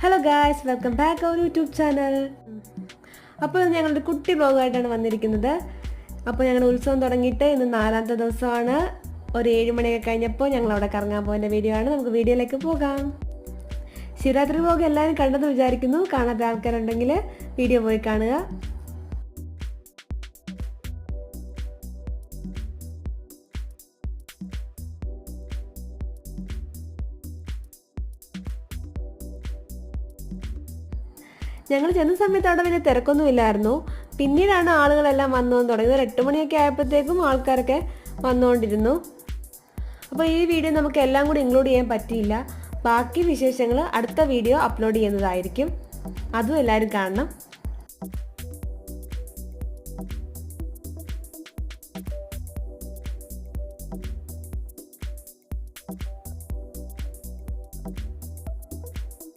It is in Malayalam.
Hello guys, welcome back our YouTube channel. അപ്പോൾ ഞങ്ങളുടെ കുട്ടി ബ്ലോഗായിട്ടാണ് വന്നിരിക്കുന്നത്. അപ്പോൾ ഞങ്ങളുടെ ഉത്സവം തുടങ്ങിയിട്ട് ഇന്ന് 4ാമത്തെ ദിവസമാണ്. ഒരു 7 മണിയൊക്കെ കഴിഞ്ഞപ്പോൾ ഞങ്ങൾ അവിടെ കറങ്ങാൻ പോകുന്ന വീഡിയോ ആണ്. നമുക്ക് വീഡിയോയിലേക്ക് പോകാം. ശിവരാത്രി ബ്ലോഗ് എല്ലാവരും കണ്ടെന്ന് വിചാരിക്കുന്നു. കാണാത്ത ആൾക്കാരുണ്ടെങ്കിൽ വീഡിയോ പോയി കാണുക. ഞങ്ങൾ ചെന്ന സമയത്ത് അവിടെ വലിയ തിരക്കൊന്നും ഇല്ലായിരുന്നു. പിന്നീടാണ് ആളുകളെല്ലാം വന്നു തുടങ്ങിയത്. ഒരു 8 മണിയൊക്കെ ആയപ്പോഴത്തേക്കും ആൾക്കാരൊക്കെ വന്നുകൊണ്ടിരുന്നു. അപ്പോൾ ഈ വീഡിയോ നമുക്ക് എല്ലാം കൂടി ഇൻക്ലൂഡ് ചെയ്യാൻ പറ്റിയില്ല. ബാക്കി വിശേഷങ്ങൾ അടുത്ത വീഡിയോ അപ്ലോഡ് ചെയ്യുന്നതായിരിക്കും. അതും എല്ലാവരും കാണണം.